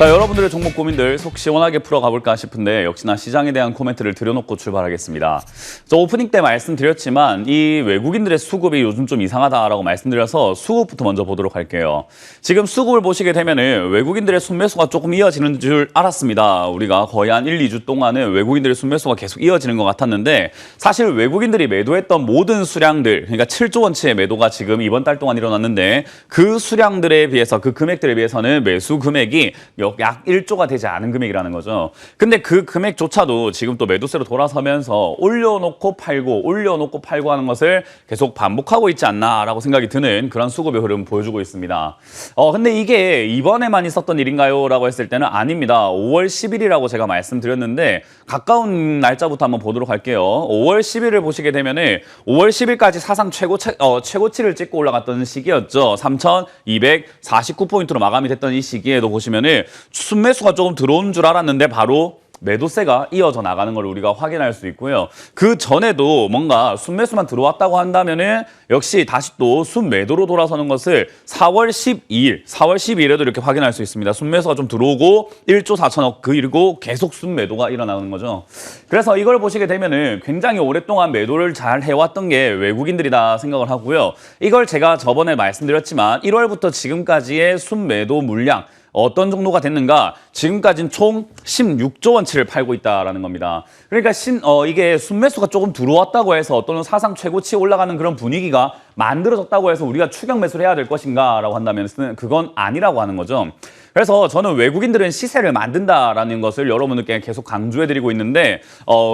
자, 여러분들의 종목 고민들 속 시원하게 풀어가볼까 싶은데 역시나 시장에 대한 코멘트를 드려놓고 출발하겠습니다. 저 오프닝 때 말씀드렸지만 이 외국인들의 수급이 요즘 좀 이상하다라고 말씀드려서 수급부터 먼저 보도록 할게요. 지금 수급을 보시게 되면은 외국인들의 순매수가 조금 이어지는 줄 알았습니다. 우리가 거의 한 1, 2주 동안은 외국인들의 순매수가 계속 이어지는 것 같았는데 사실 외국인들이 매도했던 모든 수량들, 그러니까 7조 원치의 매도가 지금 이번 달 동안 일어났는데 그 수량들에 비해서, 그 금액들에 비해서는 매수 금액이 약 1조가 되지 않은 금액이라는 거죠. 근데 그 금액조차도 지금 또 매도세로 돌아서면서 올려놓고 팔고 하는 것을 계속 반복하고 있지 않나라고 생각이 드는 그런 수급의 흐름 보여주고 있습니다. 근데 이게 이번에만 있었던 일인가요? 라고 했을 때는 아닙니다. 5월 10일이라고 제가 말씀드렸는데 가까운 날짜부터 한번 보도록 할게요. 5월 10일을 보시게 되면은 5월 10일까지 사상 최고치를 찍고 올라갔던 시기였죠. 3,249포인트로 마감이 됐던 이 시기에도 보시면은 순매수가 조금 들어온 줄 알았는데 바로 매도세가 이어져 나가는 걸 우리가 확인할 수 있고요. 그 전에도 뭔가 순매수만 들어왔다고 한다면은 역시 다시 또 순매도로 돌아서는 것을 4월 12일에도 이렇게 확인할 수 있습니다. 순매수가 좀 들어오고 1조 4천억 그리고 계속 순매도가 일어나는 거죠. 그래서 이걸 보시게 되면은 굉장히 오랫동안 매도를 잘 해왔던 게 외국인들이다 생각을 하고요. 이걸 제가 저번에 말씀드렸지만 1월부터 지금까지의 순매도 물량 어떤 정도가 됐는가? 지금까지는 총 16조 원치를 팔고 있다라는 겁니다. 그러니까 이게 순매수가 조금 들어왔다고 해서 또는 사상 최고치에 올라가는 그런 분위기가 만들어졌다고 해서 우리가 추격 매수를 해야 될 것인가라고 한다면 그건 아니라고 하는 거죠. 그래서 저는 외국인들은 시세를 만든다라는 것을 여러분들께 계속 강조해드리고 있는데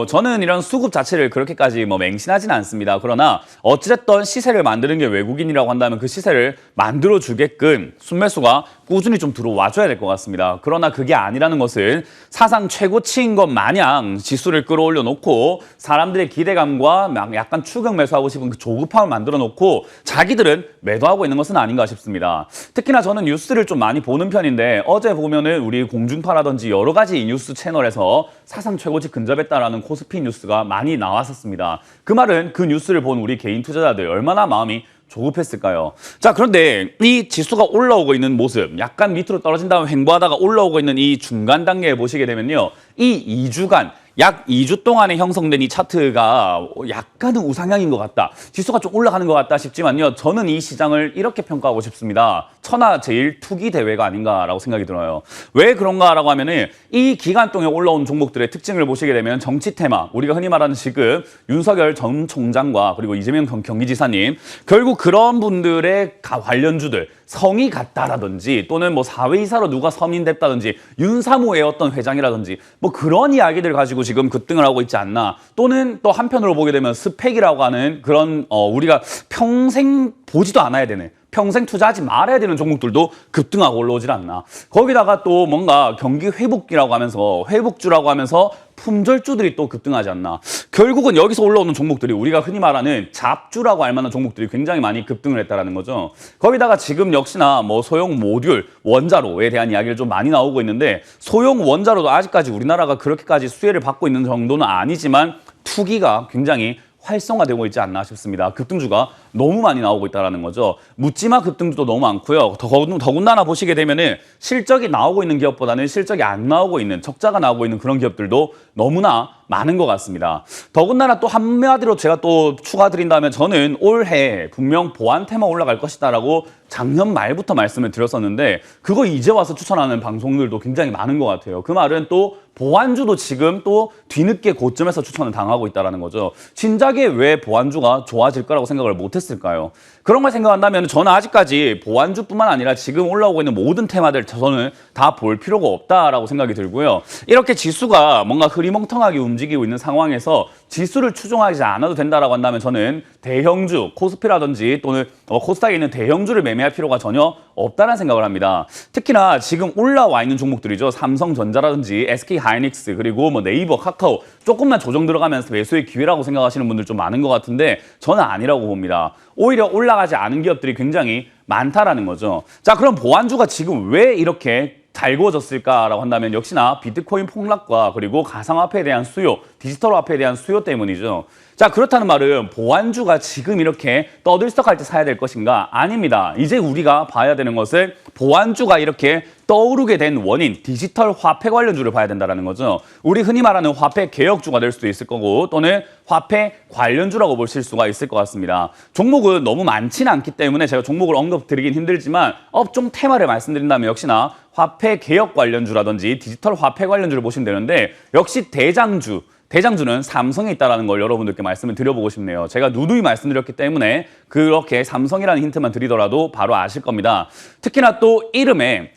저는 이런 수급 자체를 그렇게까지 맹신하지는 않습니다. 그러나 어찌됐든 시세를 만드는 게 외국인이라고 한다면 그 시세를 만들어주게끔 순매수가 꾸준히 좀 들어와줘야 될 것 같습니다. 그러나 그게 아니라는 것은 사상 최고치인 것 마냥 지수를 끌어올려 놓고 사람들의 기대감과 약간 추격 매수하고 싶은 그 조급함을 만들어 놓고 자기들은 매도하고 있는 것은 아닌가 싶습니다. 특히나 저는 뉴스를 좀 많이 보는 편인데 어제 보면은 우리 공중파라든지 여러 가지 뉴스 채널에서 사상 최고치 근접했다라는 코스피 뉴스가 많이 나왔었습니다. 그 말은 그 뉴스를 본 우리 개인 투자자들 얼마나 마음이 조급했을까요? 자, 그런데 이 지수가 올라오고 있는 모습, 약간 밑으로 떨어진 다음에 횡보하다가 올라오고 있는 이 중간 단계에 보시게 되면요. 이 2주간 약 2주 동안에 형성된 이 차트가 약간은 우상향인 것 같다. 지수가 좀 올라가는 것 같다 싶지만요. 저는 이 시장을 이렇게 평가하고 싶습니다. 천하제일 투기 대회가 아닌가라고 생각이 들어요. 왜 그런가라고 하면은 이 기간 동안 올라온 종목들의 특징을 보시게 되면 정치 테마, 우리가 흔히 말하는 지금 윤석열 전 총장과 그리고 이재명 경기지사님, 결국 그런 분들의 관련주들, 성이 같다라든지 또는 사회이사로 누가 선임됐다든지 윤사모의 어떤 회장이라든지 그런 이야기들 가지고 지금 급등을 하고 있지 않나. 또는 또 한편으로 보게 되면 스펙이라고 하는 그런 우리가 평생 보지도 않아야 되는, 평생 투자하지 말아야 되는 종목들도 급등하고 올라오질 않나. 거기다가 또 뭔가 경기 회복기라고 하면서 회복주라고 하면서 품절주들이 또 급등하지 않나. 결국은 여기서 올라오는 종목들이 우리가 흔히 말하는 잡주라고 할 만한 종목들이 굉장히 많이 급등을 했다라는 거죠. 거기다가 지금 역시나 소형 모듈, 원자로에 대한 이야기를 좀 많이 나오고 있는데 소형 원자로도 아직까지 우리나라가 그렇게까지 수혜를 받고 있는 정도는 아니지만 투기가 굉장히 활성화되고 있지 않나 싶습니다. 급등주가 너무 많이 나오고 있다는 거죠. 묻지마 급등주도 너무 많고요. 더군다나 보시게 되면은 실적이 나오고 있는 기업보다는 실적이 안 나오고 있는, 적자가 나오고 있는 그런 기업들도 너무나 많은 것 같습니다. 더군다나 또 한마디로 제가 또 추가드린다면 저는 올해 분명 보안 테마 올라갈 것이다라고 작년 말부터 말씀을 드렸었는데 그거 이제 와서 추천하는 방송들도 굉장히 많은 것 같아요. 그 말은 또 보안주도 지금 또 뒤늦게 고점에서 추천을 당하고 있다는 거죠. 진작에 왜 보안주가 좋아질 거라고 생각을 못했을까요? 그런 걸 생각한다면 저는 아직까지 보안주뿐만 아니라 지금 올라오고 있는 모든 테마들 저는 다 볼 필요가 없다라고 생각이 들고요. 이렇게 지수가 뭔가 흐리멍텅하게 움직이고 있는 상황에서 지수를 추종하지 않아도 된다라고 한다면 저는 대형주, 코스피라든지 또는 코스닥에 있는 대형주를 매매할 필요가 전혀 없다는 생각을 합니다. 특히나 지금 올라와 있는 종목들이죠. 삼성전자라든지 SK하이닉스 그리고 네이버, 카카오 조금만 조정 들어가면서 매수의 기회라고 생각하시는 분들 좀 많은 것 같은데 저는 아니라고 봅니다. 오히려 올라가지 않은 기업들이 굉장히 많다라는 거죠. 자, 그럼 보안주가 지금 왜 이렇게 달궈졌을까라고 한다면 역시나 비트코인 폭락과 그리고 가상화폐에 대한 수요, 디지털 화폐에 대한 수요 때문이죠. 자, 그렇다는 말은 보안주가 지금 이렇게 떠들썩할 때 사야 될 것인가? 아닙니다. 이제 우리가 봐야 되는 것은 보안주가 이렇게 떠오르게 된 원인, 디지털 화폐 관련주를 봐야 된다는 거죠. 우리 흔히 말하는 화폐 개혁주가 될 수도 있을 거고 또는 화폐 관련주라고 보실 수가 있을 것 같습니다. 종목은 너무 많지는 않기 때문에 제가 종목을 언급드리긴 힘들지만 업종 테마를 말씀드린다면 역시나 화폐 개혁 관련주라든지 디지털 화폐 관련주를 보시면 되는데 역시 대장주는 삼성에 있다는 걸 여러분들께 말씀을 드려보고 싶네요. 제가 누누이 말씀드렸기 때문에 그렇게 삼성이라는 힌트만 드리더라도 바로 아실 겁니다. 특히나 또 이름에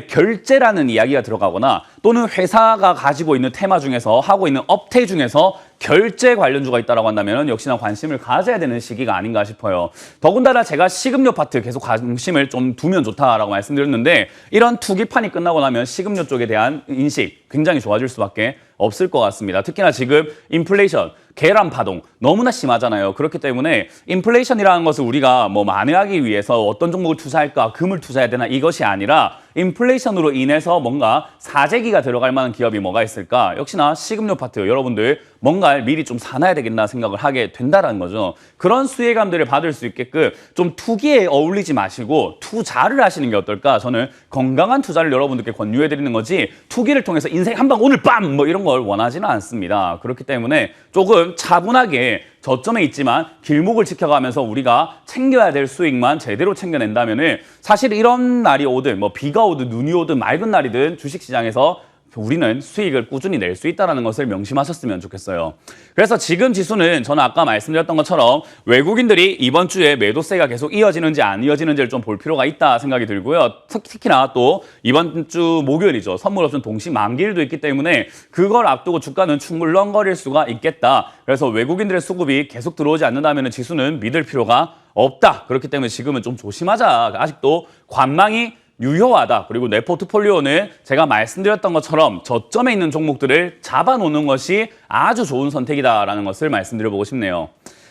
결제라는 이야기가 들어가거나 또는 회사가 가지고 있는 테마 중에서 하고 있는 업태 중에서 결제 관련주가 있다고 한다면 역시나 관심을 가져야 되는 시기가 아닌가 싶어요. 더군다나 제가 식음료 파트 계속 관심을 좀 두면 좋다라고 말씀드렸는데 이런 투기판이 끝나고 나면 식음료 쪽에 대한 인식 굉장히 좋아질 수밖에 없을 것 같습니다. 특히나 지금 인플레이션, 계란 파동 너무나 심하잖아요. 그렇기 때문에 인플레이션이라는 것을 우리가 뭐 만회하기 위해서 어떤 종목을 투자할까, 금을 투자해야 되나 이것이 아니라 인플레이션으로 인해서 뭔가 사재기가 들어갈 만한 기업이 뭐가 있을까? 역시나 식음료 파트 여러분들 뭔가를 미리 좀 사놔야 되겠나 생각을 하게 된다는 거죠. 그런 수혜감들을 받을 수 있게끔 좀 투기에 어울리지 마시고 투자를 하시는 게 어떨까? 저는 건강한 투자를 여러분들께 권유해 드리는 거지 투기를 통해서 인생 한 방 오늘 밤 뭐 이런 걸 원하지는 않습니다. 그렇기 때문에 조금 차분하게 저점에 있지만 길목을 지켜가면서 우리가 챙겨야 될 수익만 제대로 챙겨낸다면은 사실 이런 날이 오든 뭐 비가 오든 눈이 오든 맑은 날이든 주식시장에서 우리는 수익을 꾸준히 낼 수 있다는 것을 명심하셨으면 좋겠어요. 그래서 지금 지수는 저는 아까 말씀드렸던 것처럼 외국인들이 이번 주에 매도세가 계속 이어지는지 안 이어지는지를 좀 볼 필요가 있다 생각이 들고요. 특히나 또 이번 주 목요일이죠. 선물 옵션 동시 만기일도 있기 때문에 그걸 앞두고 주가는 충물렁거릴 수가 있겠다. 그래서 외국인들의 수급이 계속 들어오지 않는다면 지수는 믿을 필요가 없다. 그렇기 때문에 지금은 좀 조심하자. 아직도 관망이 유효하다. 그리고 내 포트폴리오는 제가 말씀드렸던 것처럼 저점에 있는 종목들을 잡아놓는 것이 아주 좋은 선택이다라는 것을 말씀드려보고 싶네요.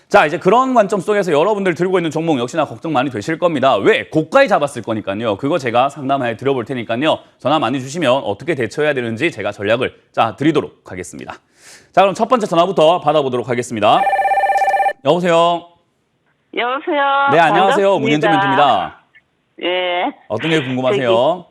자, 이제 그런 관점 속에서 여러분들 들고 있는 종목 역시나 걱정 많이 되실 겁니다. 왜? 고가에 잡았을 거니까요. 그거 제가 상담해 드려볼 테니까요. 전화 많이 주시면 어떻게 대처해야 되는지 제가 전략을 드리도록 하겠습니다. 자, 그럼 첫 번째 전화부터 받아보도록 하겠습니다. 여보세요? 여보세요? 네, 안녕하세요. 반갑습니다. 문현진 멘토입니다. 예. 어떤 게 궁금하세요?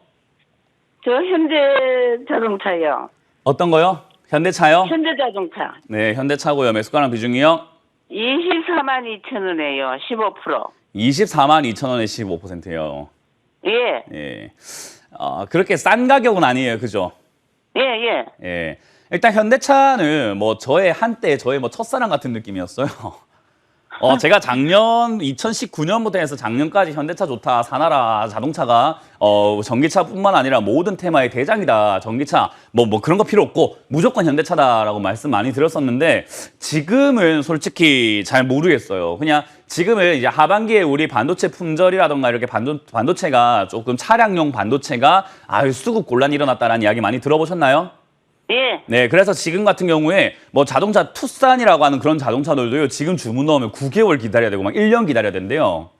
저 현대자동차요. 어떤 거요? 현대차요? 현대자동차. 네, 현대차고요. 매수가랑 비중이요? 24만 2천 원이에요. 15%. 24만 2천 원에 15%예요. 예. 예. 그렇게 싼 가격은 아니에요. 그죠? 예, 예. 예. 일단 현대차는 뭐 저의 첫사랑 같은 느낌이었어요. 제가 작년 2019년부터 해서 작년까지 현대차 좋다, 사나라, 자동차가 전기차뿐만 아니라 모든 테마의 대장이다. 전기차 뭐 그런 거 필요 없고 무조건 현대차다라고 말씀 많이 드렸었는데 지금은 솔직히 잘 모르겠어요. 그냥 지금은 이제 하반기에 우리 반도체 품절이라던가 이렇게 반도체가 조금 차량용 반도체가 수급 곤란이 일어났다라는 이야기 많이 들어보셨나요? 예. 네, 그래서 지금 같은 경우에 뭐 자동차 투싼이라고 하는 그런 자동차들도요, 지금 주문 넣으면 9개월 기다려야 되고 막 1년 기다려야 된대요.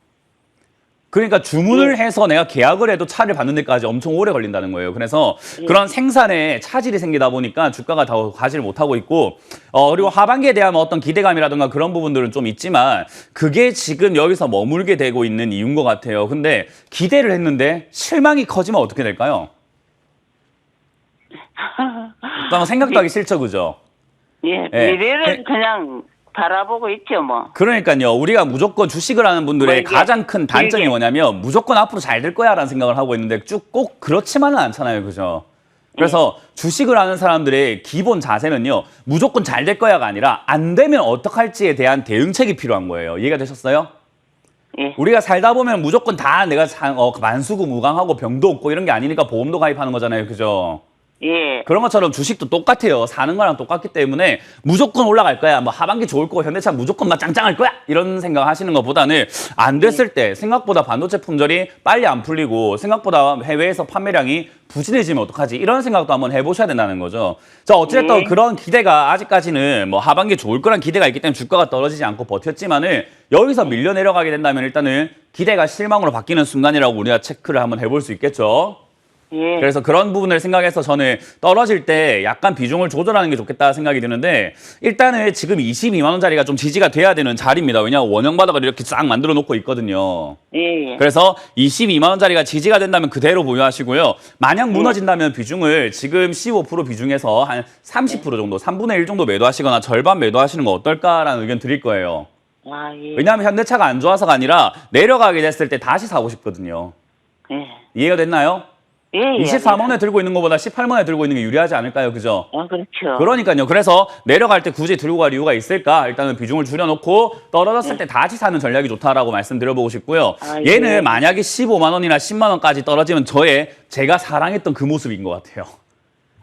그러니까 주문을 해서 내가 계약을 해도 차를 받는 데까지 엄청 오래 걸린다는 거예요. 그래서 그런 생산에 차질이 생기다 보니까 주가가 더 가지를 못하고 있고, 그리고 하반기에 대한 어떤 기대감이라든가 그런 부분들은 좀 있지만 그게 지금 여기서 머물게 되고 있는 이유인 것 같아요. 근데 기대를 했는데 실망이 커지면 어떻게 될까요? 생각도 하기 싫죠, 그죠? 예. 예. 미래를 그냥 바라보고 있죠, 뭐. 그러니까요. 우리가 무조건 주식을 하는 분들의 뭐 가장 큰 단점이 뭐냐면 무조건 앞으로 잘 될 거야라는 생각을 하고 있는데 쭉 꼭 그렇지만은 않잖아요, 그죠? 그래서 주식을 하는 사람들의 기본 자세는요, 무조건 잘 될 거야가 아니라 안 되면 어떡할지에 대한 대응책이 필요한 거예요. 이해가 되셨어요? 예. 우리가 살다 보면 무조건 다 내가 만수무강하고 병도 없고 이런 게 아니니까 보험도 가입하는 거잖아요, 그죠? 예. 그런 것처럼 주식도 똑같아요. 사는 거랑 똑같기 때문에 무조건 올라갈 거야. 뭐 하반기 좋을 거고 현대차 무조건 막 짱짱할 거야. 이런 생각 하시는 것보다는 안 됐을 때 생각보다 반도체 품절이 빨리 안 풀리고 생각보다 해외에서 판매량이 부진해지면 어떡하지? 이런 생각도 한번 해보셔야 된다는 거죠. 자, 어쨌든 그런 기대가 아직까지는 뭐 하반기 좋을 거란 기대가 있기 때문에 주가가 떨어지지 않고 버텼지만은 여기서 밀려 내려가게 된다면 일단은 기대가 실망으로 바뀌는 순간이라고 우리가 체크를 한번 해볼 수 있겠죠. 예. 그래서 그런 부분을 생각해서 저는 떨어질 때 약간 비중을 조절하는 게 좋겠다 생각이 드는데 일단은 지금 22만 원짜리가 좀 지지가 돼야 되는 자리입니다. 왜냐하면 원형 바닥을 이렇게 싹 만들어 놓고 있거든요. 예. 그래서 22만 원짜리가 지지가 된다면 그대로 보유하시고요. 만약 무너진다면 비중을 지금 15% 비중에서 한 30% 정도, 3분의 1 정도 매도하시거나 절반 매도하시는 거 어떨까라는 의견 드릴 거예요. 아, 예. 왜냐하면 현대차가 안 좋아서가 아니라 내려가게 됐을 때 다시 사고 싶거든요. 예. 이해가 됐나요? 예. 예. 24만 원에 들고 있는 것보다 18만 원에 들고 있는 게 유리하지 않을까요? 그죠? 아, 그렇죠. 그러니까요. 그래서 내려갈 때 굳이 들고 갈 이유가 있을까? 일단은 비중을 줄여놓고 떨어졌을 때 다시 사는 전략이 좋다라고 말씀드려보고 싶고요. 아, 얘는 예. 만약에 15만 원이나 10만 원까지 떨어지면 제가 사랑했던 그 모습인 것 같아요.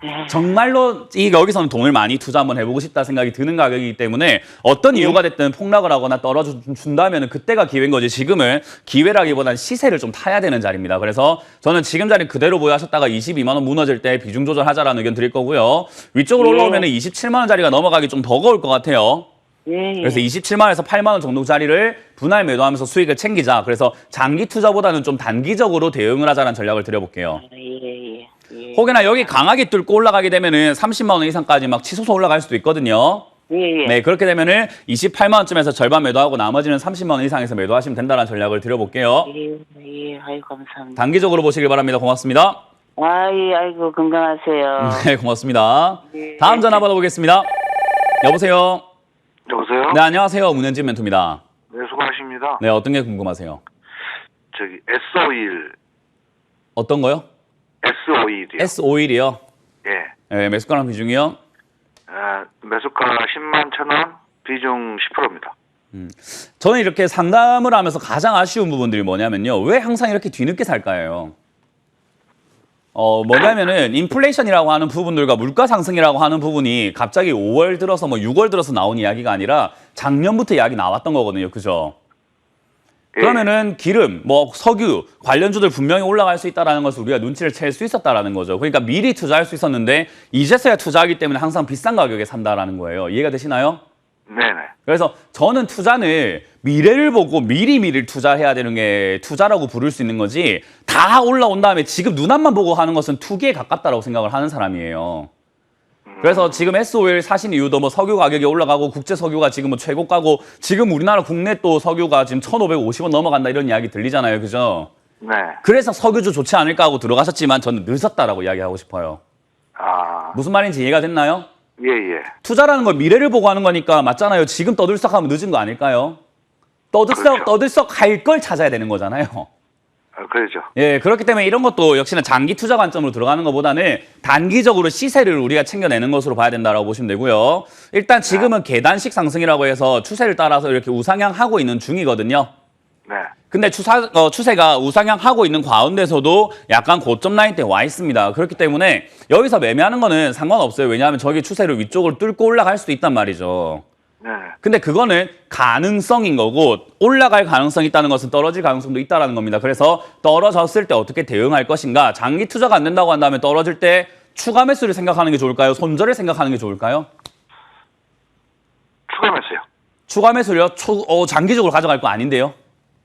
예. 정말로 여기서는 돈을 많이 투자 한번 해보고 싶다 생각이 드는 가격이기 때문에 어떤 이유가 됐든 폭락을 하거나 떨어준다면 그때가 기회인 거지 지금은 기회라기보다는 시세를 좀 타야 되는 자리입니다. 그래서 저는 지금 자리 그대로 보유하셨다가 22만 원 무너질 때 비중 조절하자라는 의견 드릴 거고요. 위쪽으로 예. 올라오면 27만 원짜리가 넘어가기 좀 버거울 것 같아요. 예. 그래서 27만 원에서 8만 원 정도 자리를 분할 매도하면서 수익을 챙기자. 그래서 장기 투자보다는 좀 단기적으로 대응을 하자는 전략을 드려볼게요. 예. 예. 예. 혹여나 여기 강하게 뚫고 올라가게 되면은 30만 원 이상까지 막 치솟아 올라갈 수도 있거든요. 예. 예. 네, 그렇게 되면은 28만 원쯤에서 절반 매도하고 나머지는 30만 원 이상에서 매도하시면 된다는 전략을 드려볼게요. 예. 예. 아유, 감사합니다. 단기적으로 보시길 바랍니다. 고맙습니다. 아, 예. 아이고, 건강하세요. 네, 고맙습니다. 예. 다음 전화 받아보겠습니다. 여보세요. 여보세요? 네, 안녕하세요. 문현진 멘토입니다. 네, 수고하십니다. 네, 어떤 게 궁금하세요? 저기 S51, 어떤 거요? S51이요. S51이요. 예. 네, 매수가랑 비중이요. 매수가 10만 1,000원, 비중 10%입니다. 저는 이렇게 상담을 하면서 가장 아쉬운 부분들이 뭐냐면요. 왜 항상 이렇게 뒤늦게 살까요? 뭐냐면은 인플레이션이라고 하는 부분들과 물가 상승이라고 하는 부분이 갑자기 5월 들어서 뭐 6월 들어서 나온 이야기가 아니라 작년부터 이야기 나왔던 거거든요. 그죠? 예. 그러면은 기름, 뭐 석유 관련주들 분명히 올라갈 수 있다라는 것을 우리가 눈치를 챌 수 있었다라는 거죠. 그러니까 미리 투자할 수 있었는데 이제서야 투자하기 때문에 항상 비싼 가격에 산다라는 거예요. 이해가 되시나요? 네네. 그래서 저는 투자는 미래를 보고 미리미리 투자해야 되는 게 투자라고 부를 수 있는 거지 다 올라온 다음에 지금 눈앞만 보고 하는 것은 투기에 가깝다라고 생각을 하는 사람이에요. 그래서 지금 S-오일 사신 이유도 뭐 석유 가격이 올라가고 국제 석유가 지금 뭐 최고가고 지금 우리나라 국내 또 석유가 지금 1,550원 넘어간다 이런 이야기 들리잖아요. 그죠? 네. 그래서 석유주 좋지 않을까 하고 들어가셨지만 저는 늦었다라고 이야기하고 싶어요. 아, 무슨 말인지 이해가 됐나요? 예, 예. 투자라는 건 미래를 보고 하는 거니까 맞잖아요. 지금 떠들썩하면 늦은 거 아닐까요? 그렇죠. 떠들썩 할 걸 찾아야 되는 거잖아요. 그렇죠. 예, 그렇기 때문에 이런 것도 역시나 장기 투자 관점으로 들어가는 것보다는 단기적으로 시세를 우리가 챙겨내는 것으로 봐야 된다고 보시면 되고요. 일단 지금은 계단식 상승이라고 해서 추세를 따라서 이렇게 우상향하고 있는 중이거든요. 네. 근데 추세가 우상향하고 있는 가운데서도 약간 고점 라인대에 와 있습니다. 그렇기 때문에 여기서 매매하는 거는 상관없어요. 왜냐하면 저기 추세를 위쪽으로 뚫고 올라갈 수도 있단 말이죠. 네. 근데 그거는 가능성인 거고 올라갈 가능성이 있다는 것은 떨어질 가능성도 있다는 겁니다. 그래서 떨어졌을 때 어떻게 대응할 것인가. 장기 투자가 안 된다고 한다면 떨어질 때 추가 매수를 생각하는 게 좋을까요? 손절을 생각하는 게 좋을까요? 추가 매수요. 추가 매수를요? 장기적으로 가져갈 거 아닌데요?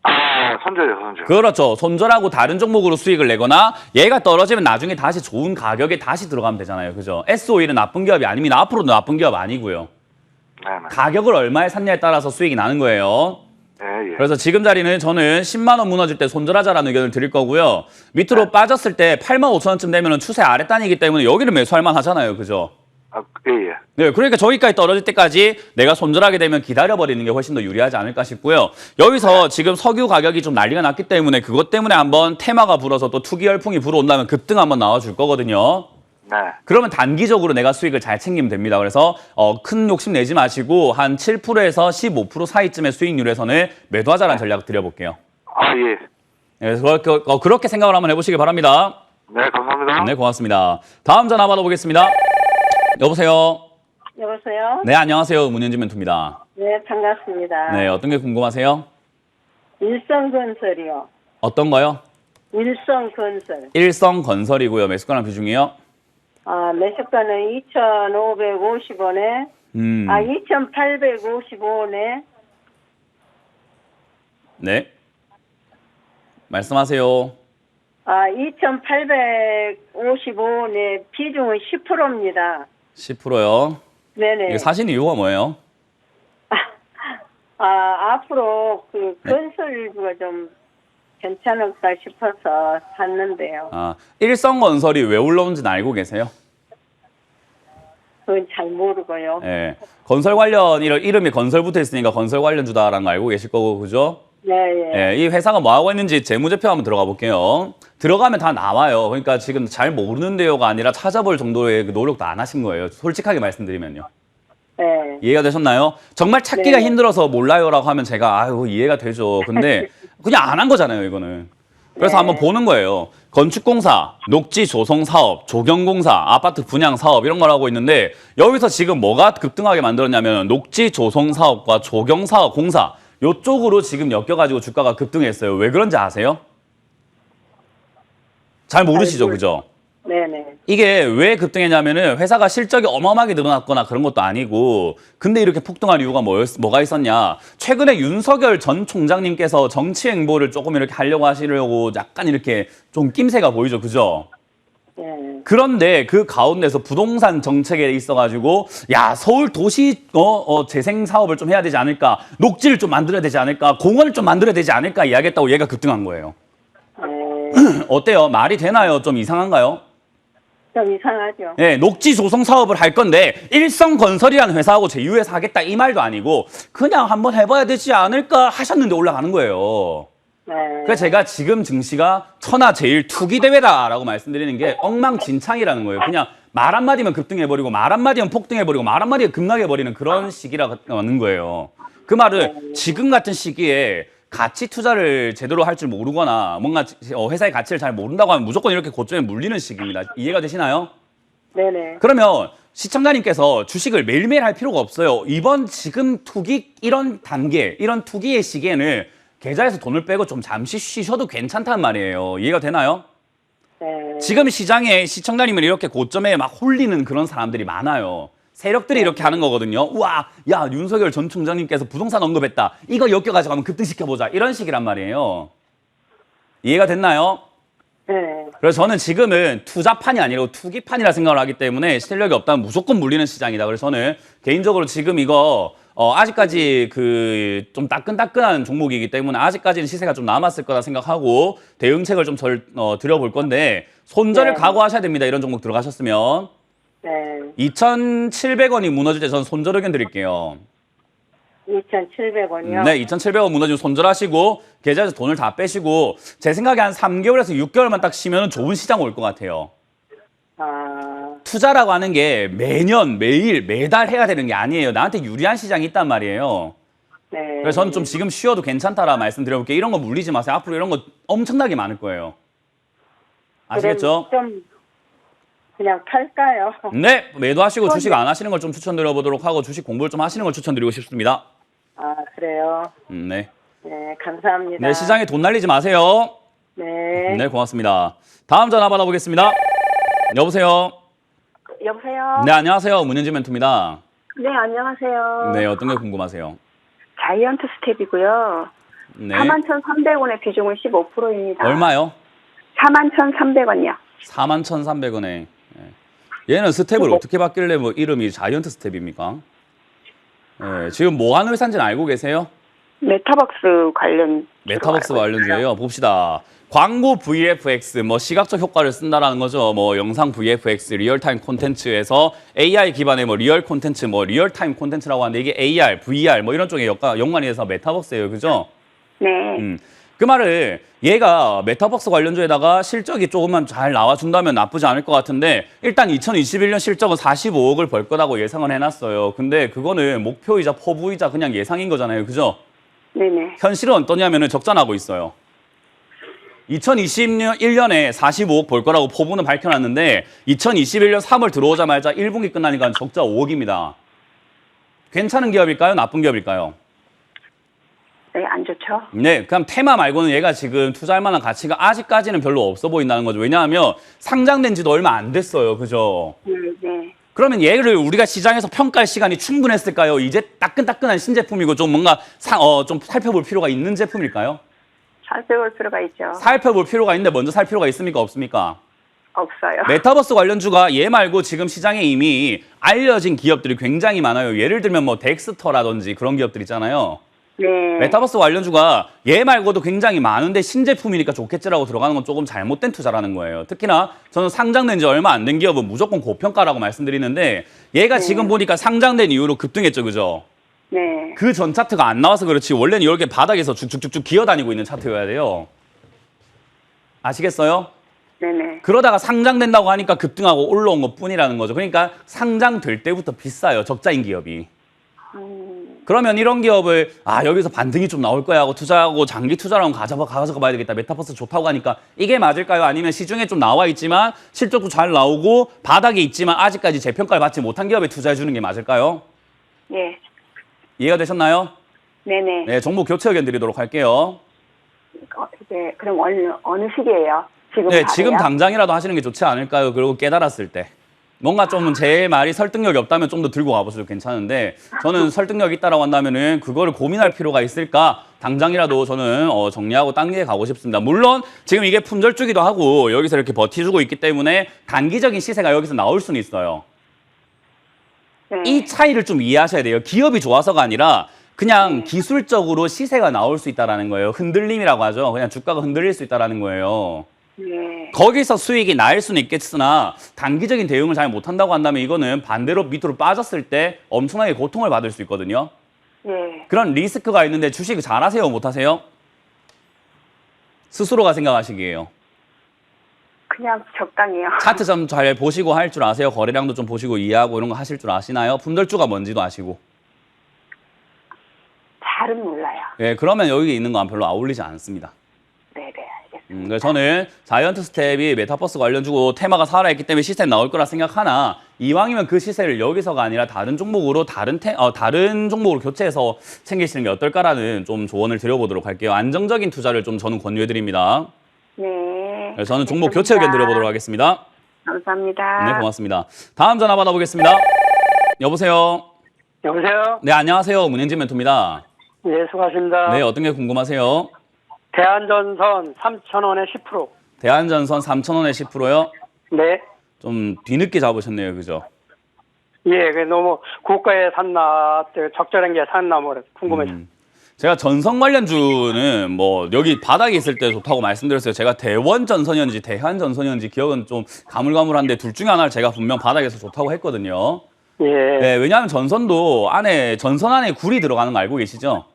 아, 손절이요, 손절. 그렇죠. 손절하고 다른 종목으로 수익을 내거나 얘가 떨어지면 나중에 다시 좋은 가격에 다시 들어가면 되잖아요. 그죠? S-오일은 나쁜 기업이 아닙니다. 앞으로도 나쁜 기업 아니고요. 네네. 가격을 얼마에 샀냐에 따라서 수익이 나는 거예요. 예, 예. 그래서 지금 자리는 저는 10만 원 무너질 때 손절하자라는 의견을 드릴 거고요. 밑으로 빠졌을 때 8만 5천 원쯤 되면 추세 아랫단이기 때문에 여기는 매수할 만 하잖아요. 그죠? 아, 예, 예. 네, 그러니까 저기까지 떨어질 때까지 내가 손절하게 되면 기다려버리는 게 훨씬 더 유리하지 않을까 싶고요. 여기서 지금 석유 가격이 좀 난리가 났기 때문에 그것 때문에 한번 테마가 불어서 또 투기 열풍이 불어온다면 급등 한번 나와줄 거거든요. 네. 그러면 단기적으로 내가 수익을 잘 챙기면 됩니다. 그래서 큰 욕심 내지 마시고 한 7%에서 15% 사이쯤의 수익률에서는 매도하자라는 전략 드려볼게요. 아, 예. 그래서 그렇게 생각을 한번 해보시기 바랍니다. 네, 감사합니다. 네, 고맙습니다. 다음 전화 받아보겠습니다. 여보세요. 여보세요? 네, 안녕하세요. 문현진 멘토입니다. 네, 반갑습니다. 네, 어떤 게 궁금하세요? 일성건설이요. 어떤 거요? 일성건설. 일성건설이고요. 매수가랑 비중이요? 매수가는 2,550원에, 2,855원에, 네. 말씀하세요. 2,855네, 비중은 10%입니다. 10%요. 네네. 이거 사신 이유가 뭐예요? 앞으로 그 건설주가 좀 괜찮을까 싶어서 샀는데요. 일성건설이 왜 올라온지는 알고 계세요? 그건 잘 모르고요. 예. 건설 관련 이름이 건설 붙어 있으니까 건설 관련주다라는 거 알고 계실 거고, 그죠? 네, 예. 예, 이 회사가 뭐 하고 있는지 재무제표 한번 들어가 볼게요. 들어가면 다 나와요. 그러니까 지금 잘 모르는데요가 아니라 찾아볼 정도의 그 노력도 안 하신 거예요. 솔직하게 말씀드리면요. 네. 이해가 되셨나요? 정말 찾기가 네. 힘들어서 몰라요라고 하면 제가 아유 이해가 되죠. 근데 그냥 안 한 거잖아요, 이거는. 그래서 네. 한번 보는 거예요. 건축공사, 녹지 조성 사업, 조경공사, 아파트 분양 사업 이런 걸 하고 있는데 여기서 지금 뭐가 급등하게 만들었냐면 녹지 조성 사업과 조경 사업 공사 요쪽으로 지금 엮여가지고 주가가 급등했어요. 왜 그런지 아세요? 잘 모르시죠, 그죠? 네네. 이게 왜 급등했냐면은 회사가 실적이 어마어마하게 늘어났거나 그런 것도 아니고 근데 이렇게 폭등할 이유가 뭐가 있었냐. 최근에 윤석열 전 총장님께서 정치 행보를 조금 이렇게 하려고 하시려고 약간 이렇게 좀 낌새가 보이죠, 그죠? 네. 그런데 그 가운데서 부동산 정책에 있어가지고 야 서울 도시 재생 사업을 좀 해야 되지 않을까, 녹지를 좀 만들어야 되지 않을까, 공원을 좀 만들어야 되지 않을까 이야기했다고 얘가 급등한 거예요. 어때요? 말이 되나요? 좀 이상한가요? 좀 이상하죠. 네, 녹지 조성 사업을 할 건데 일성건설이라는 회사하고 제휴해서 하겠다 이 말도 아니고 그냥 한번 해봐야 되지 않을까 하셨는데 올라가는 거예요. 네. 그래서 제가 지금 증시가 천하제일 투기대회다라고 말씀드리는 게 엉망진창이라는 거예요. 그냥 말 한마디면 급등해버리고 말 한마디면 폭등해버리고 말 한마디면 급락해버리는 그런 시기라는 거예요. 그 말은 지금 같은 시기에 가치 투자를 제대로 할 줄 모르거나 뭔가 회사의 가치를 잘 모른다고 하면 무조건 이렇게 고점에 물리는 시기입니다. 이해가 되시나요? 네네. 그러면 시청자님께서 주식을 매일매일 할 필요가 없어요. 이번 지금 투기 이런 단계, 이런 투기의 시기에는 계좌에서 돈을 빼고 좀 잠시 쉬셔도 괜찮단 말이에요. 이해가 되나요? 네. 지금 시장에 시청자님을 이렇게 고점에 막 홀리는 그런 사람들이 많아요. 세력들이 이렇게 하는 거거든요. 우와, 야, 윤석열 전 총장님께서 부동산 언급했다. 이거 엮여가지고 한번 급등시켜보자. 이런 식이란 말이에요. 이해가 됐나요? 네. 그래서 저는 지금은 투자판이 아니라 투기판이라 생각을 하기 때문에 실력이 없다면 무조건 물리는 시장이다. 그래서 저는 개인적으로 지금 이거 아직까지 그 좀 따끈따끈한 종목이기 때문에 아직까지는 시세가 좀 남았을 거라 생각하고 대응책을 좀 드려볼 건데 손절을 네. 각오하셔야 됩니다. 이런 종목 들어가셨으면. 네. 2,700원이 무너질 때 저는 손절 의견 드릴게요. 2,700원이요? 네, 2,700원 무너지면 손절하시고 계좌에서 돈을 다 빼시고 제 생각에 한 3개월에서 6개월만 딱 쉬면 좋은 시장 올 것 같아요. 투자라고 하는 게 매년, 매일, 매달 해야 되는 게 아니에요. 나한테 유리한 시장이 있단 말이에요. 네. 그래서 저는 좀 지금 쉬어도 괜찮다라 말씀드려볼게요. 이런 거 물리지 마세요. 앞으로 이런 거 엄청나게 많을 거예요. 아시겠죠? 그럼 좀 그냥 팔까요? 네, 매도하시고 주식 안 하시는 걸 좀 추천드려보도록 하고 주식 공부를 좀 하시는 걸 추천드리고 싶습니다. 그래요? 네. 네, 감사합니다. 네, 시장에 돈 날리지 마세요. 네. 네, 고맙습니다. 다음 전화 받아보겠습니다. 여보세요. 여보세요? 네, 안녕하세요. 문현지 멘토입니다. 네, 안녕하세요. 네, 어떤 게 궁금하세요? 자이언트 스텝이고요. 네. 41,300원의 비중은 15%입니다. 얼마요? 41,300원이요. 41,300원에. 얘는 스텝을 어떻게 바뀔래? 뭐 이름이 자이언트 스텝입니까? 네, 지금 뭐 하는 회사인지는 알고 계세요? 메타박스 관련. 메타버스 관련주예요. 봅시다. 광고 VFX, 뭐 시각적 효과를 쓴다라는 거죠. 뭐 영상 VFX, 리얼타임 콘텐츠에서 AI 기반의 뭐 리얼 콘텐츠, 뭐 리얼타임 콘텐츠라고 하는데 이게 AR, VR 뭐 이런 쪽에 연관이 돼서 메타버스예요. 그죠? 네. 그 말을 얘가 메타버스 관련주에다가 실적이 조금만 잘 나와준다면 나쁘지 않을 것 같은데 일단 2021년 실적은 45억을 벌 거라고 예상을 해놨어요. 근데 그거는 목표이자 포부이자 그냥 예상인 거잖아요. 그죠? 네네. 현실은 어떠냐면은 적자나고 있어요. 2021년에 45억 벌 거라고 포부는 밝혀놨는데 2021년 3월 들어오자마자 1분기 끝나니까 적자 5억입니다. 괜찮은 기업일까요? 나쁜 기업일까요? 네, 안 좋죠. 네, 그럼 테마 말고는 얘가 지금 투자할 만한 가치가 아직까지는 별로 없어 보인다는 거죠. 왜냐하면 상장된 지도 얼마 안 됐어요. 그죠? 네. 그러면 얘를 우리가 시장에서 평가할 시간이 충분했을까요? 이제 따끈따끈한 신제품이고 좀 뭔가 좀 살펴볼 필요가 있는 제품일까요? 살펴볼 필요가 있죠. 살펴볼 필요가 있는데 먼저 살 필요가 있습니까? 없습니까? 없어요. 메타버스 관련주가 얘 말고 지금 시장에 이미 알려진 기업들이 굉장히 많아요. 예를 들면 뭐 덱스터라든지 그런 기업들 있잖아요. 네. 메타버스 관련주가 얘 말고도 굉장히 많은데 신제품이니까 좋겠지라고 들어가는 건 조금 잘못된 투자라는 거예요. 특히나 저는 상장된 지 얼마 안 된 기업은 무조건 고평가라고 말씀드리는데 얘가 지금 보니까 상장된 이후로 급등했죠. 그죠? 네. 그 전 차트가 안 나와서 그렇지 원래는 이렇게 바닥에서 쭉쭉쭉쭉 기어다니고 있는 차트여야 돼요. 아시겠어요? 네네. 그러다가 상장된다고 하니까 급등하고 올라온 것 뿐이라는 거죠. 그러니까 상장될 때부터 비싸요. 적자인 기업이. 그러면 이런 기업을 여기서 반등이 좀 나올 거야 하고 투자하고 장기 투자라면 가져가 봐야 되겠다. 메타버스 좋다고 하니까 이게 맞을까요? 아니면 시중에 좀 나와 있지만 실적도 잘 나오고 바닥에 있지만 아직까지 재평가를 받지 못한 기업에 투자해 주는 게 맞을까요? 예. 이해가 되셨나요? 네네. 네, 정보 교체 의견 드리도록 할게요. 네. 그럼 어느 시기예요? 지금 네, 바로요? 지금 당장이라도 하시는 게 좋지 않을까요? 그리고 깨달았을 때. 뭔가 좀 제 말이 설득력이 없다면 좀 더 들고 가보셔도 괜찮은데 저는 설득력 있다라고 한다면은 그거를 고민할 필요가 있을까? 당장이라도 저는 정리하고 당기에 가고 싶습니다. 물론 지금 이게 품절주기도 하고 여기서 이렇게 버티주고 있기 때문에 단기적인 시세가 여기서 나올 수는 있어요. 네. 이 차이를 좀 이해하셔야 돼요. 기업이 좋아서가 아니라 그냥 기술적으로 시세가 나올 수 있다는 거예요. 흔들림이라고 하죠. 그냥 주가가 흔들릴 수 있다는 거예요. 네. 거기서 수익이 날 수는 있겠으나 단기적인 대응을 잘 못한다고 한다면 이거는 반대로 밑으로 빠졌을 때 엄청나게 고통을 받을 수 있거든요. 네. 그런 리스크가 있는데 주식 잘하세요? 못하세요? 스스로가 생각하시기에요. 그냥 적당히요. 차트 좀 잘 보시고 할 줄 아세요? 거래량도 좀 보시고 이해하고 이런 거 하실 줄 아시나요? 품절주가 뭔지도 아시고. 잘은 몰라요. 예, 그러면 여기 있는 건 별로 어울리지 않습니다. 네네. 알겠습니다. 그래서 저는 자이언트 스텝이 메타버스 관련주고 테마가 살아있기 때문에 시세 나올 거라 생각하나 이왕이면 그 시세를 여기서가 아니라 다른 종목으로 다른 종목으로 교체해서 챙기시는 게 어떨까라는 좀 조언을 드려보도록 할게요. 안정적인 투자를 좀 저는 권유해드립니다. 네. 그래서 저는 종목 교체 의견 드려보도록 하겠습니다. 감사합니다. 네, 고맙습니다. 다음 전화 받아보겠습니다. 여보세요. 여보세요? 네, 안녕하세요. 문현진 멘토입니다. 네, 수고하십니다. 네, 어떤 게 궁금하세요? 대한전선 3,000원에 10%. 대한전선 3,000원에 10%요? 네. 좀 뒤늦게 잡으셨네요, 그죠? 예, 그 너무 고가에 샀나, 적절한 게 샀나, 뭐, 궁금해서. 제가 전선 관련주는 뭐 여기 바닥에 있을 때 좋다고 말씀드렸어요. 제가 대원전선이었는지 대한전선이었는지 기억은 좀 가물가물한데 둘 중에 하나를 제가 분명 바닥에서 좋다고 했거든요. 예. 네, 왜냐하면 전선도 전선 안에 구리 들어가는 거 알고 계시죠?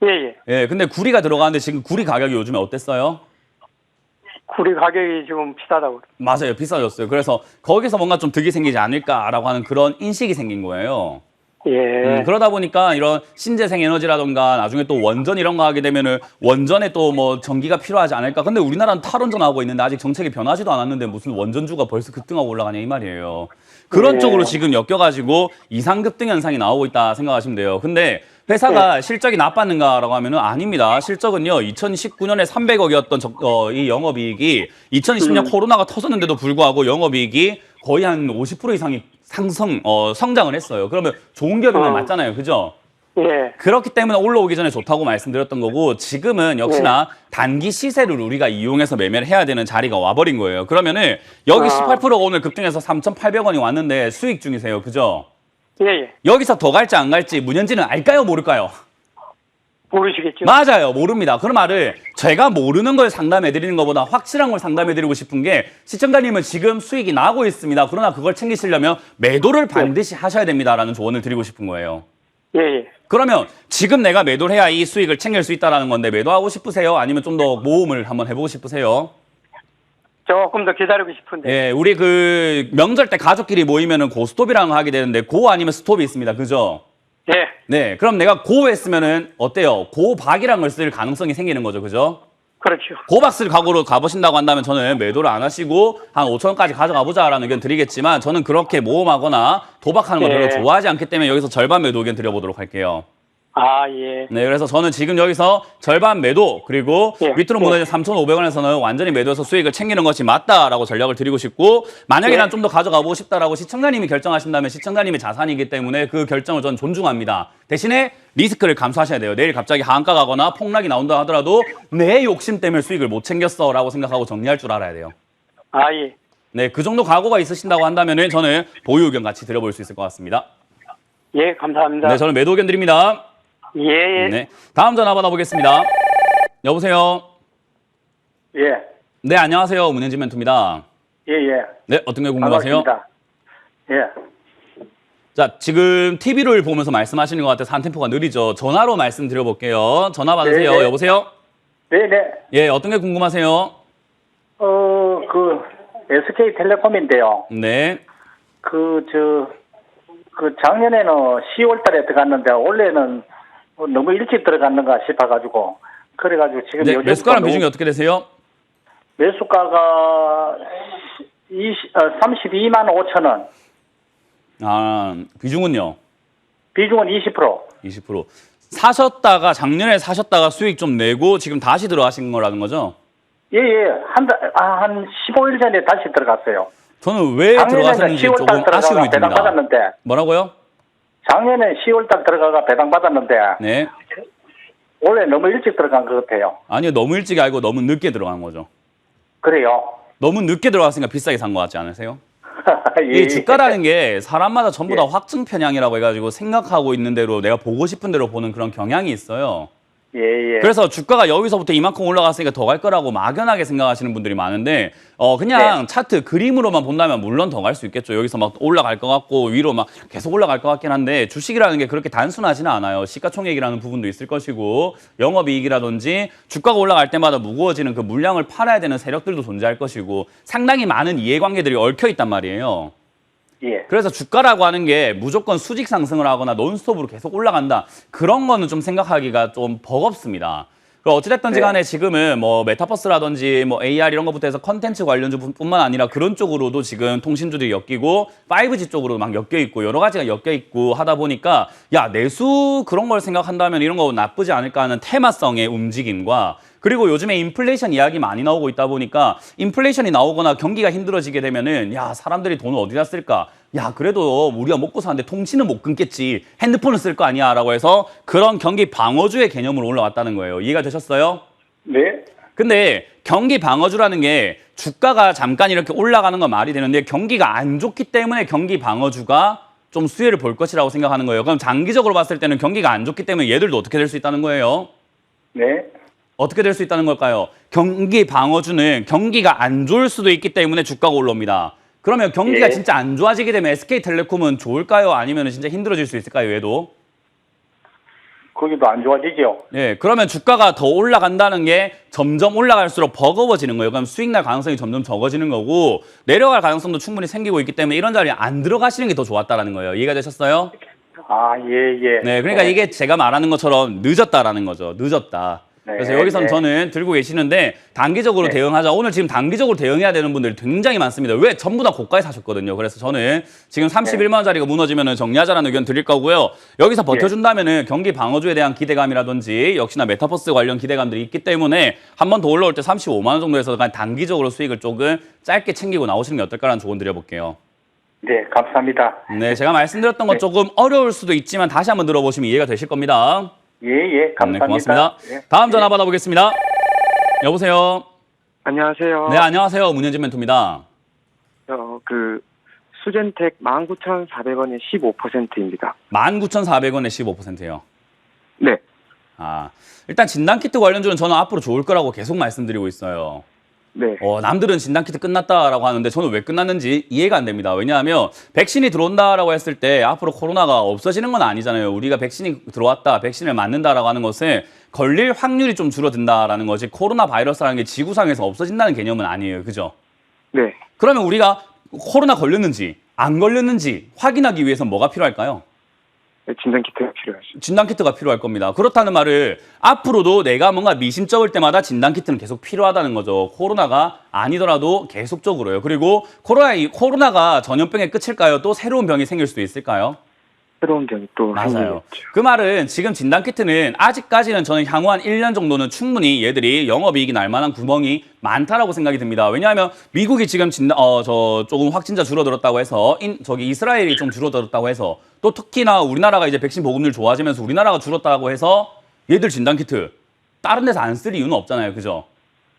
예, 예. 예, 근데 구리가 들어가는데 지금 구리 가격이 요즘에 어땠어요? 구리 가격이 지금 비싸다고. 맞아요, 비싸졌어요. 그래서 거기서 뭔가 좀 득이 생기지 않을까라고 하는 그런 인식이 생긴 거예요. 예. 그러다 보니까 이런 신재생 에너지라던가 나중에 또 원전 이런 거 하게 되면은 원전에 또 뭐 전기가 필요하지 않을까. 근데 우리나라는 탈원전하고 있는데 아직 정책이 변하지도 않았는데 무슨 원전주가 벌써 급등하고 올라가냐 이 말이에요. 그런 네. 쪽으로 지금 엮여가지고 이상급등 현상이 나오고 있다 생각하시면 돼요. 근데 회사가 실적이 나빴는가라고 하면은 아닙니다. 실적은요 2019년에 300억이었던 이 영업이익이 2020년 코로나가 터졌는데도 불구하고 영업이익이 거의 한 50% 이상이 성장을 했어요. 그러면 좋은 기업이면 맞잖아요. 그죠? 예. 그렇기 때문에 올라오기 전에 좋다고 말씀드렸던 거고 지금은 역시나 단기 시세를 우리가 이용해서 매매를 해야 되는 자리가 와버린 거예요. 그러면은 여기 18%가 오늘 급등해서 3,800원이 왔는데 수익 중이세요. 그죠? 예, 예. 여기서 더 갈지 안 갈지 문현진은 알까요? 모를까요? 모르시겠죠? 맞아요. 모릅니다. 그 말을 제가 모르는 걸 상담해드리는 것보다 확실한 걸 상담해드리고 싶은 게 시청자님은 지금 수익이 나고 있습니다. 그러나 그걸 챙기시려면 매도를 반드시 하셔야 됩니다라는 조언을 드리고 싶은 거예요. 예, 예. 그러면 지금 내가 매도를 해야 이 수익을 챙길 수 있다는 건데 매도하고 싶으세요? 아니면 좀 더 모험을 한번 해보고 싶으세요? 조금 더 기다리고 싶은데. 예, 우리 그 명절 때 가족끼리 모이면은 고스톱이랑 하게 되는데 고 아니면 스톱이 있습니다. 그죠? 예. 네, 그럼 내가 고 했으면은 어때요? 고박이란 걸 쓸 가능성이 생기는 거죠. 그죠? 그렇죠. 고박스를 각오로 가보신다고 한다면 저는 매도를 안 하시고 한 5,000원까지 가져가 보자라는 의견 드리겠지만 저는 그렇게 모험하거나 도박하는 거 별로 네. 좋아하지 않기 때문에 여기서 절반 매도 의견 드려보도록 할게요. 아, 예. 네, 그래서 저는 지금 여기서 절반 매도 그리고 예, 밑으로 무너진 3,500원에서는 완전히 매도해서 수익을 챙기는 것이 맞다라고 전략을 드리고 싶고 만약에 예. 난 좀 더 가져가 보고 싶다라고 시청자님이 결정하신다면 시청자님의 자산이기 때문에 그 결정을 전 존중합니다. 대신에 리스크를 감수하셔야 돼요. 내일 갑자기 하한가 가거나 폭락이 나온다 하더라도 내 욕심 때문에 수익을 못 챙겼어라고 생각하고 정리할 줄 알아야 돼요. 아, 예. 네, 그 정도 각오가 있으신다고 한다면은 저는 보유 의견 같이 드려볼 수 있을 것 같습니다. 예, 감사합니다. 네, 저는 매도 의견 드립니다. 예, 예. 네, 다음 전화 받아보겠습니다. 여보세요. 예, 네, 안녕하세요. 문현진 멘토입니다. 예, 예. 네, 어떤 게 궁금하세요? 반갑습니다. 예, 자, 지금 TV를 보면서 말씀하시는 것 같아서 한 템포가 느리죠. 전화로 말씀드려볼게요. 전화 받으세요. 네, 네. 여보세요? 네, 네. 예, 어떤 게 궁금하세요? SK텔레콤인데요. 네. 작년에는 10월 달에 들어갔는데, 올해는 너무 일찍 들어갔는가 싶어가지고, 그래가지고 지금 네, 요즘 매수가랑 또 비중이 어떻게 되세요? 매수가가 32만 5천 원, 아, 비중은요? 비중은 20%. 20%. 사셨다가, 작년에 사셨다가 수익 좀 내고 지금 다시 들어가신 거라는 거죠? 예, 예. 한 15일 전에 다시 들어갔어요. 저는 왜 들어가셨는지 10월 조금 달 들어가가 아쉬움이 배당 듭니다. 받았는데, 뭐라고요? 작년에 10월 달 들어가가 배당 받았는데, 네. 올해 너무 일찍 들어간 것 같아요. 아니요, 너무 일찍 알고 너무 늦게 들어간 거죠. 그래요. 너무 늦게 들어갔으니까 비싸게 산 것 같지 않으세요? 예, 이 주가라는 게 사람마다 전부 다 확증 편향이라고 해가지고 생각하고 있는 대로 내가 보고 싶은 대로 보는 그런 경향이 있어요. 예, 예. 그래서 주가가 여기서부터 이만큼 올라갔으니까 더 갈 거라고 막연하게 생각하시는 분들이 많은데 그냥 차트 그림으로만 본다면 물론 더 갈 수 있겠죠. 여기서 막 올라갈 것 같고 위로 막 계속 올라갈 것 같긴 한데 주식이라는 게 그렇게 단순하지는 않아요. 시가총액이라는 부분도 있을 것이고 영업이익이라든지 주가가 올라갈 때마다 무거워지는 그 물량을 팔아야 되는 세력들도 존재할 것이고 상당히 많은 이해관계들이 얽혀 있단 말이에요. 예. 그래서 주가라고 하는 게 무조건 수직 상승을 하거나 논스톱으로 계속 올라간다. 그런 거는 좀 생각하기가 좀 버겁습니다. 어찌됐든지 간에 지금은 뭐 메타버스라든지 뭐 AR 이런 것부터 해서 컨텐츠 관련주뿐만 아니라 그런 쪽으로도 지금 통신주들이 엮이고 5G 쪽으로 막 엮여 있고 여러 가지가 엮여 있고 하다 보니까 야, 내수 그런 걸 생각한다면 이런 거 나쁘지 않을까 하는 테마성의 움직임과 그리고 요즘에 인플레이션 이야기 많이 나오고 있다 보니까 인플레이션이 나오거나 경기가 힘들어지게 되면은 야, 사람들이 돈을 어디다 쓸까? 야, 그래도 우리가 먹고 사는데 통신은 못 끊겠지. 핸드폰을 쓸 거 아니야 라고 해서 그런 경기 방어주의 개념으로 올라왔다는 거예요. 이해가 되셨어요? 네. 근데 경기 방어주라는 게 주가가 잠깐 이렇게 올라가는 건 말이 되는데 경기가 안 좋기 때문에 경기 방어주가 좀 수혜를 볼 것이라고 생각하는 거예요. 그럼 장기적으로 봤을 때는 경기가 안 좋기 때문에 얘들도 어떻게 될 수 있다는 거예요? 네. 어떻게 될 수 있다는 걸까요? 경기 방어주는 경기가 안 좋을 수도 있기 때문에 주가가 올라옵니다. 그러면 경기가 예. 진짜 안 좋아지게 되면 SK텔레콤은 좋을까요? 아니면 진짜 힘들어질 수 있을까요? 얘도? 거기도 안 좋아지죠. 네, 그러면 주가가 더 올라간다는 게 점점 올라갈수록 버거워지는 거예요. 그럼 수익 날 가능성이 점점 적어지는 거고 내려갈 가능성도 충분히 생기고 있기 때문에 이런 자리에 안 들어가시는 게 더 좋았다라는 거예요. 이해가 되셨어요? 아, 예, 예. 네, 그러니까 이게 제가 말하는 것처럼 늦었다라는 거죠. 늦었다. 네, 그래서 여기서는 네. 저는 들고 계시는데 단기적으로 대응하자. 오늘 지금 단기적으로 대응해야 되는 분들이 굉장히 많습니다. 왜? 전부 다 고가에 사셨거든요. 그래서 저는 지금 31만 원짜리가 무너지면 정리하자라는 의견 드릴 거고요. 여기서 버텨준다면은 경기 방어주에 대한 기대감이라든지 역시나 메타버스 관련 기대감들이 있기 때문에 한 번 더 올라올 때 35만 원 정도에서 단기적으로 수익을 조금 짧게 챙기고 나오시는 게 어떨까라는 조언 드려볼게요. 네, 감사합니다. 네, 제가 말씀드렸던 것 조금 어려울 수도 있지만 다시 한번 들어보시면 이해가 되실 겁니다. 예, 예. 감사합니다. 네, 고맙습니다. 예. 다음 전화 받아보겠습니다. 여보세요. 안녕하세요. 네, 안녕하세요. 문현진 멘토입니다. 수젠텍 19,400원에 15%입니다. 19,400원에 15%예요. 네. 아, 일단 진단키트 관련주는 저는 앞으로 좋을 거라고 계속 말씀드리고 있어요. 네. 남들은 진단키트 끝났다라고 하는데 저는 왜 끝났는지 이해가 안 됩니다. 왜냐하면 백신이 들어온다라고 했을 때 앞으로 코로나가 없어지는 건 아니잖아요. 우리가 백신이 들어왔다, 백신을 맞는다라고 하는 것은 걸릴 확률이 좀 줄어든다라는 거지 코로나 바이러스라는 게 지구상에서 없어진다는 개념은 아니에요. 그죠? 네. 그러면 우리가 코로나 걸렸는지 안 걸렸는지 확인하기 위해서 뭐가 필요할까요? 진단키트가 필요하죠. 진단키트가 필요할 겁니다. 그렇다는 말을 앞으로도 내가 뭔가 미심쩍을 때마다 진단키트는 계속 필요하다는 거죠. 코로나가 아니더라도 계속적으로요. 그리고 코로나가 전염병의 끝일까요? 또 새로운 병이 생길 수도 있을까요? 새로운 점이 또 맞아요. 생기겠죠. 그 말은 지금 진단키트는 아직까지는 저는 향후 한 1년 정도는 충분히 얘들이 영업이익이 날 만한 구멍이 많다라고 생각이 듭니다. 왜냐하면 미국이 지금 조금 확진자 줄어들었다고 해서 저기 이스라엘이 좀 줄어들었다고 해서 또 특히나 우리나라가 이제 백신 보급률 좋아지면서 우리나라가 줄었다고 해서 얘들 진단키트 다른 데서 안 쓸 이유는 없잖아요. 그죠?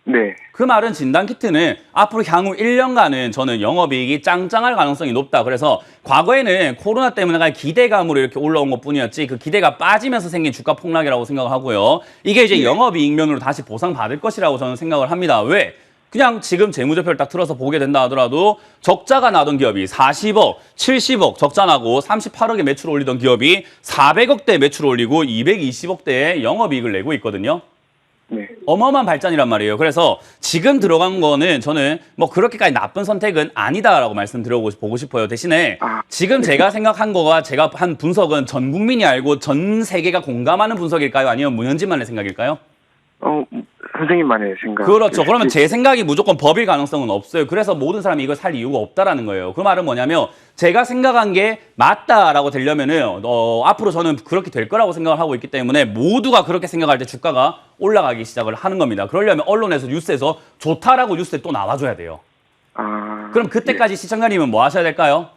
네. 그 말은 진단키트는 앞으로 향후 1년간은 저는 영업이익이 짱짱할 가능성이 높다. 그래서 과거에는 코로나 때문에 기대감으로 이렇게 올라온 것뿐이었지 그 기대가 빠지면서 생긴 주가 폭락이라고 생각을 하고요. 이게 이제 영업이익 면으로 다시 보상받을 것이라고 저는 생각을 합니다. 왜? 그냥 지금 재무제표를 딱 틀어서 보게 된다 하더라도 적자가 나던 기업이 40억, 70억 적자 나고 38억의 매출 올리던 기업이 400억대 매출 올리고 220억대의 영업이익을 내고 있거든요. 네. 어마어마한 발전이란 말이에요. 그래서 지금 들어간 거는 저는 뭐 그렇게까지 나쁜 선택은 아니다라고 말씀드려보고 싶어요. 대신에 지금 제가 생각한 거가 제가 한 분석은 전 국민이 알고 전 세계가 공감하는 분석일까요? 아니면 문현진만의 생각일까요? 선생님만의 생각. 그렇죠. 그러면 제 생각이 무조건 법일 가능성은 없어요. 그래서 모든 사람이 이걸 살 이유가 없다라는 거예요. 그 말은 뭐냐면 제가 생각한 게 맞다라고 되려면은 앞으로 저는 그렇게 될 거라고 생각을 하고 있기 때문에 모두가 그렇게 생각할 때 주가가 올라가기 시작을 하는 겁니다. 그러려면 언론에서 뉴스에서 좋다라고 뉴스에 또 나와줘야 돼요. 그럼 그때까지 시청자님은 뭐 하셔야 될까요?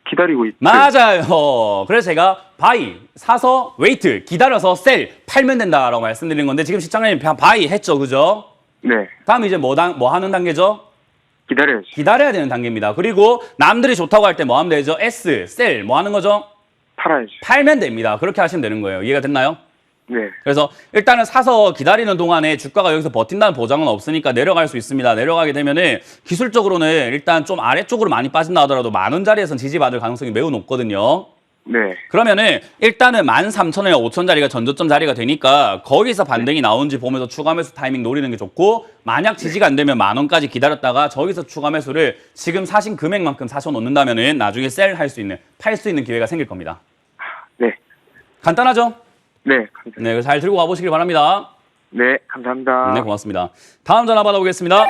기다리고 있죠. 맞아요. 그래서 제가 바이, 사서 웨이트, 기다려서 셀, 팔면 된다라고 말씀드린 건데 지금 시청자님 바이 했죠, 그죠? 네. 다음 이제 뭐 하는 단계죠? 기다려야죠. 기다려야 되는 단계입니다. 그리고 남들이 좋다고 할 때 뭐 하면 되죠? S, 셀, 뭐 하는 거죠? 팔아야죠. 팔면 됩니다. 그렇게 하시면 되는 거예요. 이해가 됐나요? 네. 그래서 일단은 사서 기다리는 동안에 주가가 여기서 버틴다는 보장은 없으니까 내려갈 수 있습니다. 내려가게 되면은 기술적으로는 일단 좀 아래쪽으로 많이 빠진다 하더라도 10,000원짜리에선 지지받을 가능성이 매우 높거든요. 네. 그러면은 일단은 13,000원이나 5,000원짜리가 전저점 자리가 되니까 거기서 반등이 나오는지 보면서 추가 매수 타이밍 노리는 게 좋고 만약 지지가 안 되면 10,000원까지 기다렸다가 저기서 추가 매수를 지금 사신 금액만큼 사셔 놓는다면은 나중에 셀 할 수 있는, 팔 수 있는 기회가 생길 겁니다. 네. 간단하죠? 네. 감사합니다. 네, 잘 들고 가보시길 바랍니다. 네. 감사합니다. 네, 고맙습니다. 다음 전화 받아보겠습니다.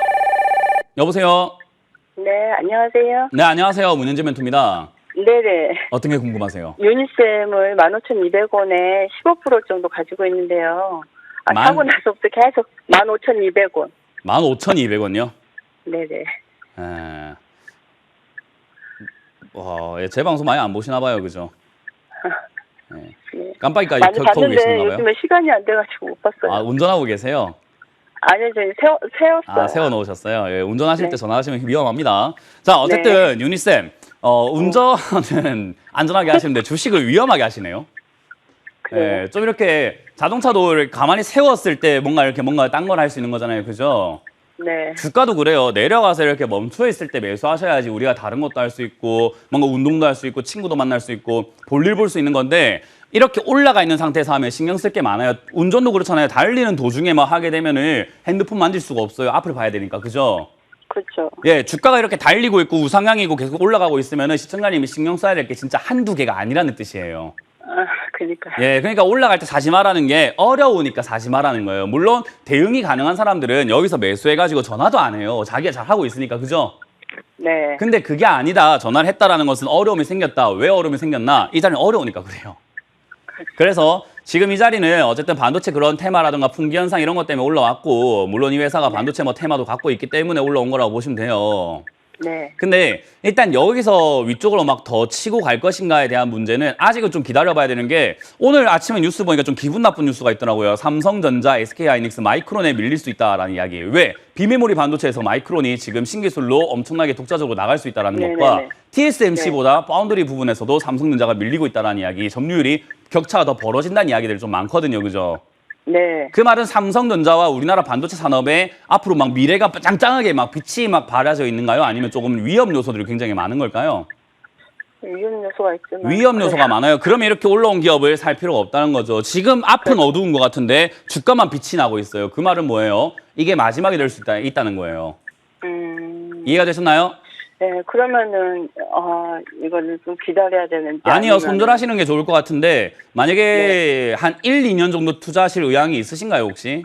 여보세요? 네, 안녕하세요. 네, 안녕하세요. 문현재 멘토입니다. 네네. 어떤 게 궁금하세요? 유니셈을 15,200원에 15% 정도 가지고 있는데요. 만- 사고 나서부터 계속 15,200원. 15,200원요? 네네. 예, 제 방송 많이 안 보시나 봐요, 그죠? 네. 네. 깜빡이까지 많이 켜고 봤는데 계시나 봐요. 요즘에 시간이 안 돼가지고 못 봤어요. 아, 운전하고 계세요? 아니요, 저희 세웠어요. 아, 세워놓으셨어요? 예, 운전하실 네. 때 전화하시면 위험합니다. 자, 어쨌든 유니쌤, 운전은 안전하게 하시는데 주식을 위험하게 하시네요. 그래요? 예, 좀 이렇게 자동차도 가만히 세웠을 때 뭔가 딴 걸 할 수 있는 거잖아요. 그죠? 네. 주가도 그래요. 내려가서 이렇게 멈춰 있을 때 매수하셔야지 우리가 다른 것도 할 수 있고 뭔가 운동도 할 수 있고 친구도 만날 수 있고 볼일 볼 수 있는 건데 이렇게 올라가 있는 상태에서 하면 신경 쓸 게 많아요. 운전도 그렇잖아요. 달리는 도중에 막 하게 되면은 핸드폰 만질 수가 없어요. 앞을 봐야 되니까. 그죠? 그렇죠. 예, 주가가 이렇게 달리고 있고 우상향이고 계속 올라가고 있으면은 시청자님이 신경 써야 될 게 진짜 한두 개가 아니라는 뜻이에요. 그러니까. 예, 그러니까 올라갈 때 사지 말라는 게 어려우니까 사지 말라는 거예요. 물론 대응이 가능한 사람들은 여기서 매수해가지고 전화도 안 해요. 자기가 잘하고 있으니까, 그죠? 네. 근데 그게 아니다. 전화를 했다라는 것은 어려움이 생겼다. 왜 어려움이 생겼나? 이 자리는 어려우니까 그래요. 그래서 지금 이 자리는 어쨌든 반도체 그런 테마라든가 풍기 현상 이런 것 때문에 올라왔고 물론 이 회사가 반도체 뭐 테마도 갖고 있기 때문에 올라온 거라고 보시면 돼요. 네. 근데 일단 여기서 위쪽으로 막 더 치고 갈 것인가에 대한 문제는 아직은 좀 기다려봐야 되는 게 오늘 아침에 뉴스 보니까 좀 기분 나쁜 뉴스가 있더라고요. 삼성전자, SK하이닉스, 마이크론에 밀릴 수 있다라는 이야기. 왜? 비메모리 반도체에서 마이크론이 지금 신기술로 엄청나게 독자적으로 나갈 수 있다는 것과 네네네. TSMC보다 파운드리 부분에서도 삼성전자가 밀리고 있다는 이야기, 점유율이 격차가 더 벌어진다는 이야기들이 좀 많거든요. 그죠? 네. 그 말은 삼성전자와 우리나라 반도체 산업에 앞으로 막 미래가 짱짱하게 막 빛이 막 발해져 있는가요? 아니면 조금 위험 요소들이 굉장히 많은 걸까요? 위험 요소가 있지만. 위험 요소가 많아요. 그러면 이렇게 올라온 기업을 살 필요가 없다는 거죠. 지금 앞은 어두운 것 같은데 주가만 빛이 나고 있어요. 그 말은 뭐예요? 이게 마지막이 될 수 있다는 거예요. 이해가 되셨나요? 네, 그러면은 이거는 좀 기다려야 되는지. 아니요. 아니면은- 손절하시는 게 좋을 것 같은데 만약에 한 1, 2년 정도 투자하실 의향이 있으신가요, 혹시?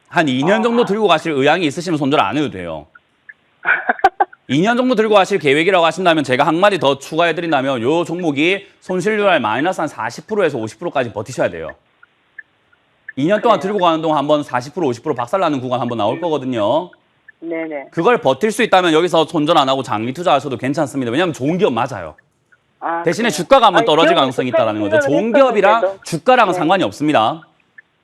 한 2년 정도 들고 가실 의향이 있으시면 손절 안 해도 돼요. 2년 정도 들고 가실 계획이라고 하신다면 제가 한마디 더 추가해드린다면 요 종목이 손실률 마이너스 한 40%에서 50%까지 버티셔야 돼요. 2년 동안 들고 가는 동안 한번 40% 50% 박살나는 구간 한번 나올 거거든요. 네네. 그걸 버틸 수 있다면 여기서 손절 안 하고 장기 투자하셔도 괜찮습니다. 왜냐하면 좋은 기업 맞아요. 아, 대신에 그래요? 주가가 한번 아니, 떨어질 기업은 가능성이 있다는 거죠. 좋은 생각을 기업이랑 했었는데도. 주가랑은 네. 상관이 없습니다.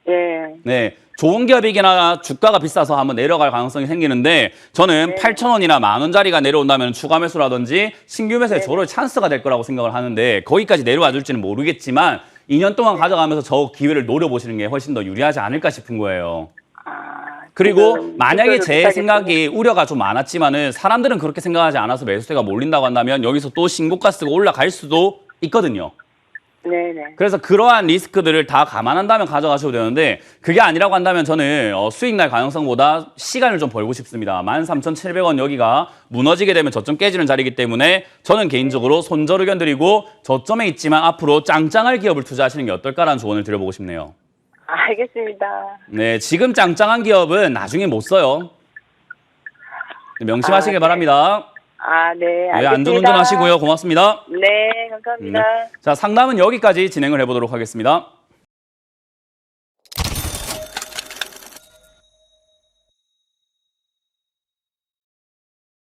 예. 네, 좋은 기업이기나 주가가 비싸서 한번 내려갈 가능성이 생기는데 저는 8,000원이나 10,000원짜리가 내려온다면 추가 매수라든지 신규 매수에 저를 찬스가 될 거라고 생각을 하는데 거기까지 내려와 줄지는 모르겠지만 2년 동안 가져가면서 저 기회를 노려보시는 게 훨씬 더 유리하지 않을까 싶은 거예요. 아, 그리고 지금 만약에 주가를 제 못하겠군요. 생각이 우려가 좀 많았지만은 사람들은 그렇게 생각하지 않아서 매수세가 몰린다고 한다면 여기서 또 신고가 쓰고 올라갈 수도 있거든요. 네네. 그래서 그러한 리스크들을 다 감안한다면 가져가셔도 되는데 그게 아니라고 한다면 저는 수익 날 가능성보다 시간을 좀 벌고 싶습니다. 13,700원 여기가 무너지게 되면 저점 깨지는 자리이기 때문에 저는 개인적으로 손절 의견 드리고 저점에 있지만 앞으로 짱짱할 기업을 투자하시는 게 어떨까라는 조언을 드려보고 싶네요. 알겠습니다. 네, 지금 짱짱한 기업은 나중에 못 써요. 명심하시길 네. 바랍니다. 아, 네. 네, 알겠습니다. 안전운전 하시고요. 고맙습니다. 네, 감사합니다. 자, 상담은 여기까지 진행을 해보도록 하겠습니다.